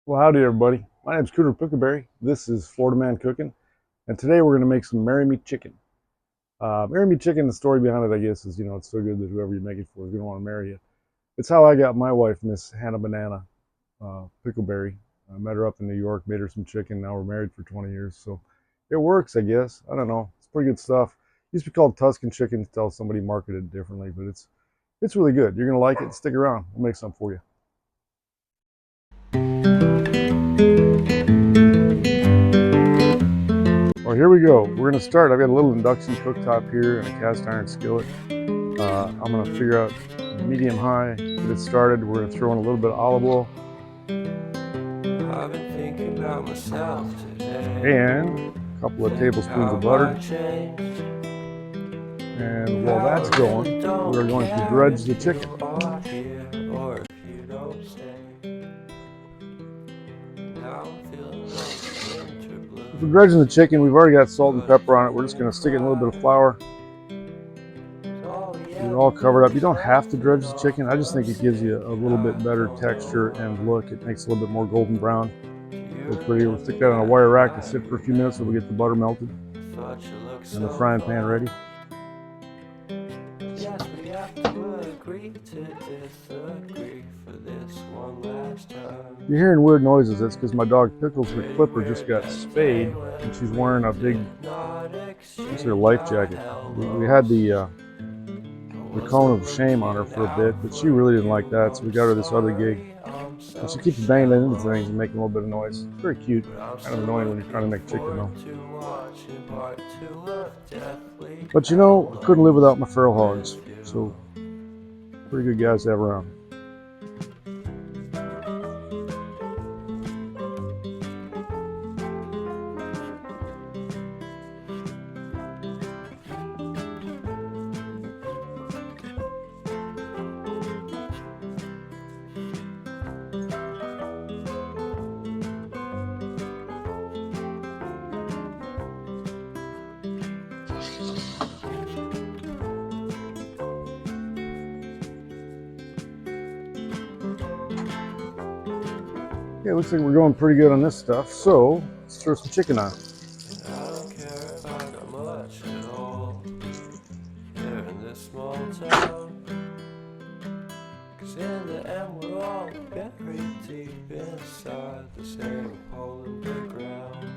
Well, howdy everybody. My name's Cooter Pickleberry. This is FloridaMan Cooking, and today we're going to make some Marry Me chicken. Marry Me chicken, the story behind it, I guess, is it's so good that whoever you make it for is going to want to marry you. It's how I got my wife, Miss Hannah Banana Pickleberry. I met her up in New York, made her some chicken. Now we're married for 20 years, so it works, I guess. I don't know. It's pretty good stuff. It used to be called Tuscan chicken until somebody marketed it differently, but it's really good. You're going to like it. Stick around. We'll make some for you. Well, here we go. We're going to start. I've got a little induction cooktop here and a cast iron skillet. I'm going to figure out medium high, get it started. We're going to throw in a little bit of olive oil. I've been thinking about myself today. And a couple of tablespoons of butter. And while that's going, we're going to dredge the chicken. If we're dredging the chicken, we've already got salt and pepper on it. We're just going to stick it in a little bit of flour. You're all covered up. You don't have to dredge the chicken. I just think it gives you a little bit better texture and look. It makes it a little bit more golden brown. A little prettier. We'll stick that on a wire rack to sit for a few minutes so we get the butter melted and the frying pan ready. You're hearing weird noises. That's because my dog Pickles, her clipper, just got spayed and she's wearing a big, what's her life jacket. We had the cone of shame on her for a bit, but she really didn't like that, so we got her this other gig. And she keeps banging into things and making a little bit of noise. It's very cute. Kind of annoying when you're trying to make chicken though. But I couldn't live without my feral hogs, so pretty good guys to have around. Okay, looks like we're going pretty good on this stuff, so let's throw some chicken on. I don't care if I got much at all here in this small town, 'cause in the end we're all buried deep inside the same hole in the ground.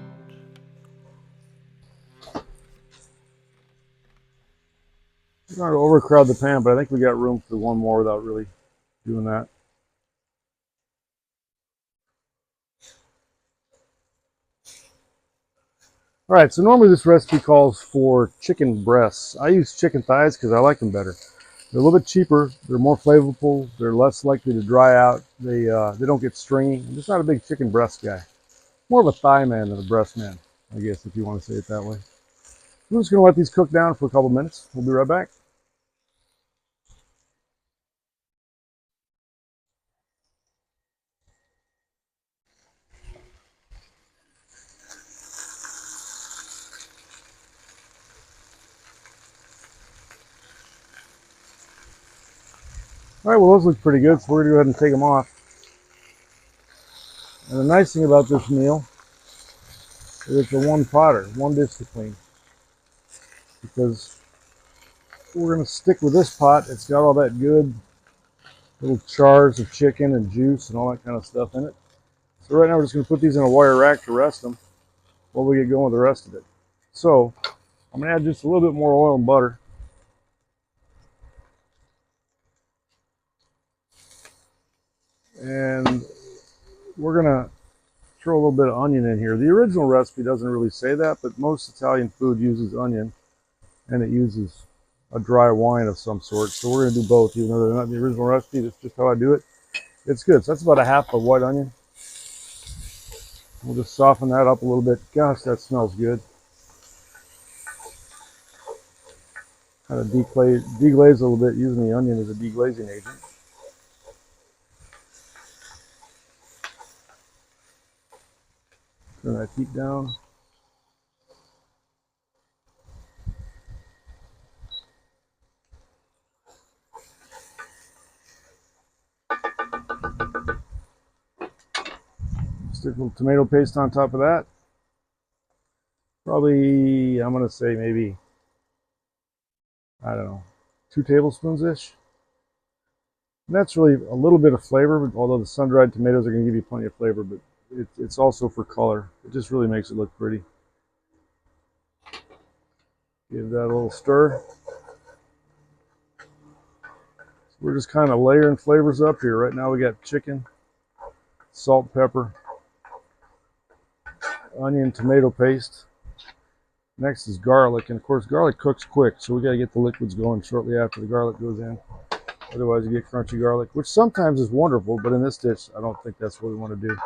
We're not going to overcrowd the pan, but I think we got room for one more without really doing that. All right, so normally this recipe calls for chicken breasts. I use chicken thighs because I like them better. They're a little bit cheaper. They're more flavorful. They're less likely to dry out. They don't get stringy. I'm just not a big chicken breast guy. More of a thigh man than a breast man, I guess, if you want to say it that way. I'm just going to let these cook down for a couple minutes. We'll be right back. All right, well, those look pretty good, so we're going to go ahead and take them off. And the nice thing about this meal is it's a one-potter, one dish to clean. Because we're going to stick with this pot. It's got all that good little chars of chicken and juice and all that kind of stuff in it. So right now we're just going to put these in a wire rack to rest them while we get going with the rest of it. So I'm going to add just a little bit more oil and butter. And we're going to throw a little bit of onion in here. The original recipe doesn't really say that, but most Italian food uses onion and it uses a dry wine of some sort. So we're going to do both, even though they're not in the original recipe. That's just how I do it. It's good. So that's about a half of white onion. We'll just soften that up a little bit. Gosh, that smells good. Kind of deglaze a little bit using the onion as a deglazing agent. Turn that heat down. Stick a little tomato paste on top of that. Probably, I'm going to say maybe, I don't know, 2 tablespoons-ish. And that's really a little bit of flavor, although the sun-dried tomatoes are going to give you plenty of flavor, but it's also for color. It just really makes it look pretty. Give that a little stir. So we're just kind of layering flavors up here. Right now we got chicken, salt, pepper, onion, tomato paste. Next is garlic, and of course garlic cooks quick, so we got to get the liquids going shortly after the garlic goes in. Otherwise you get crunchy garlic, which sometimes is wonderful, but in this dish I don't think that's what we want to do.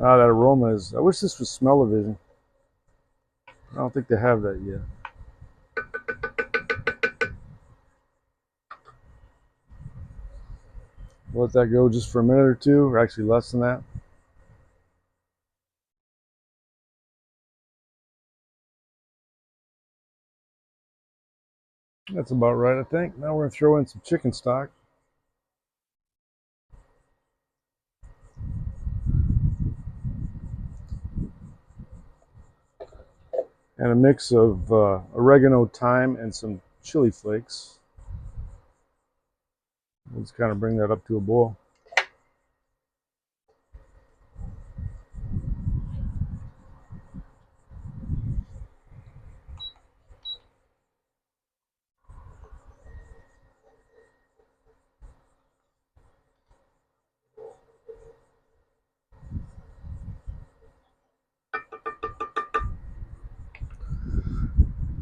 Ah, that aroma is, I wish this was smell-o-vision. I don't think they have that yet. Let that go just for a minute or two, or actually less than that. That's about right, I think. Now we're going to throw in some chicken stock. And a mix of oregano, thyme, and some chili flakes. Let's kind of bring that up to a boil.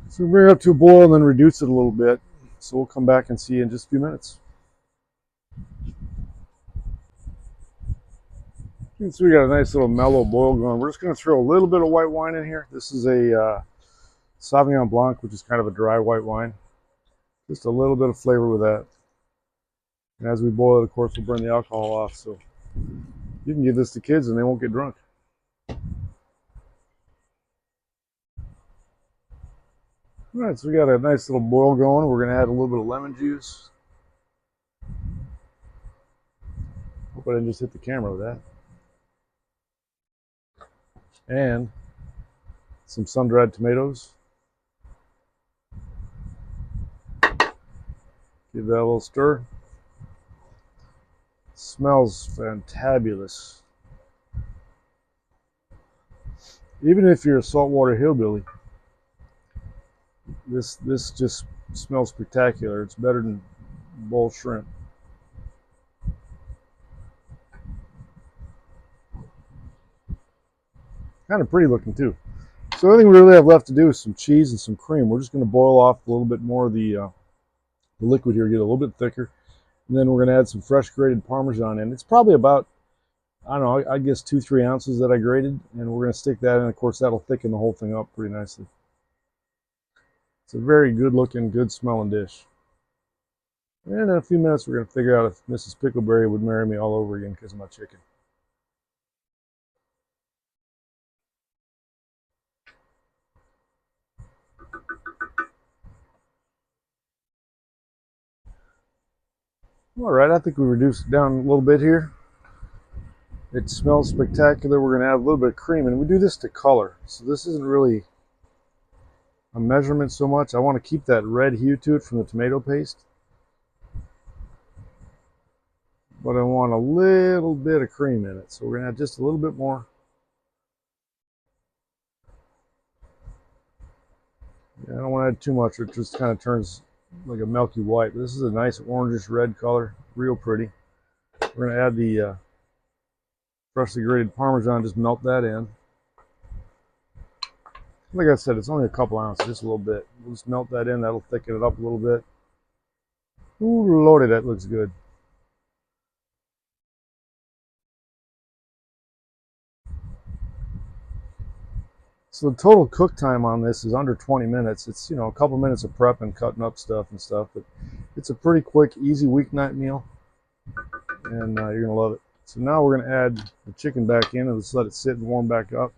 So we bring it up to a boil and then reduce it a little bit. So we'll come back and see you in just a few minutes. So we got a nice little mellow boil going. We're just going to throw a little bit of white wine in here. This is a Sauvignon Blanc, which is kind of a dry white wine. Just a little bit of flavor with that. And as we boil it, of course, we'll burn the alcohol off. So you can give this to kids and they won't get drunk. All right, so we got a nice little boil going. We're going to add a little bit of lemon juice. Hope I didn't just hit the camera with that. And some sun-dried tomatoes. Give that a little stir. Smells fantabulous. Even if you're a saltwater hillbilly, this just smells spectacular. It's better than boiled shrimp. Kind of pretty looking too. So the only thing we really have left to do is some cheese and some cream. We're just going to boil off a little bit more of the liquid here, get a little bit thicker. And then we're going to add some fresh grated Parmesan in. It's probably about, I don't know, I guess 2-3 ounces that I grated. And we're going to stick that in. Of course, that'll thicken the whole thing up pretty nicely. It's a very good looking, good smelling dish. And in a few minutes, we're going to figure out if Mrs. Pickleberry would marry me all over again because of my chicken. All right, I think we reduced it down a little bit here. It smells spectacular. We're going to add a little bit of cream, and we do this to color. So this isn't really a measurement so much. I want to keep that red hue to it from the tomato paste. But I want a little bit of cream in it. So we're going to add just a little bit more. Yeah, I don't want to add too much. It just kind of turns like a milky white. But this is a nice orangish red color. Real pretty. We're going to add the freshly grated Parmesan. Just melt that in. Like I said, it's only a couple ounces, just a little bit. We'll just melt that in. That'll thicken it up a little bit. Ooh, lordy, that looks good. So the total cook time on this is under 20 minutes. It's, you know, a couple minutes of prep and cutting up stuff and stuff, but it's a pretty quick, easy weeknight meal, and you're gonna love it. So now we're gonna add the chicken back in and just let it sit and warm back up.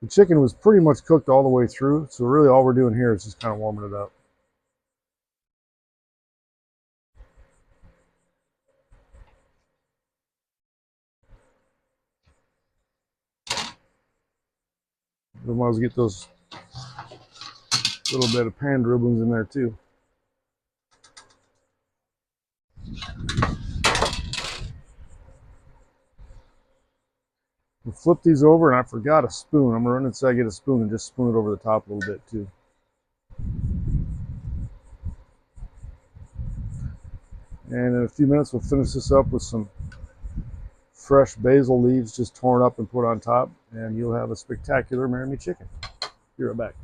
The chicken was pretty much cooked all the way through, so really all we're doing here is just kind of warming it up. We might as well get those little bit of pan dribblings in there too. We'll flip these over, and I forgot a spoon. I'm gonna run inside, get a spoon, and just spoon it over the top a little bit too. And in a few minutes, we'll finish this up with some fresh basil leaves just torn up and put on top, and you'll have a spectacular marry me chicken. Be right back.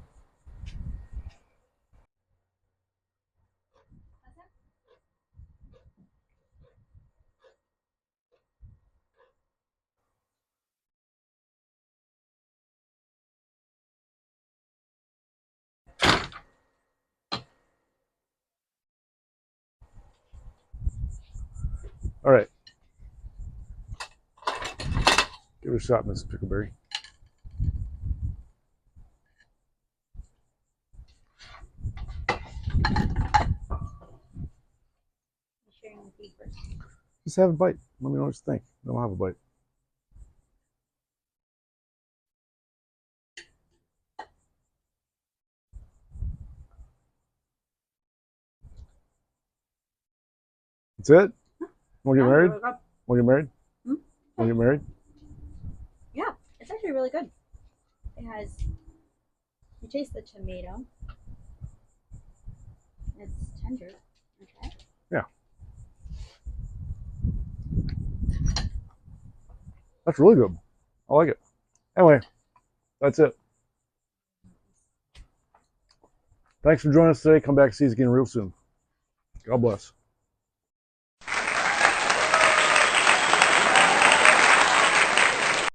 All right, give it a shot, Miss Pickleberry. Just have a bite. Let me know what you think. Then I'll have a bite. That's it? Want to get married? Want to get married? Want to get married? Yeah, it's actually really good. It has, you taste the tomato. It's tender. Okay. Yeah. That's really good. I like it. Anyway, that's it. Thanks for joining us today. Come back and see us again real soon. God bless.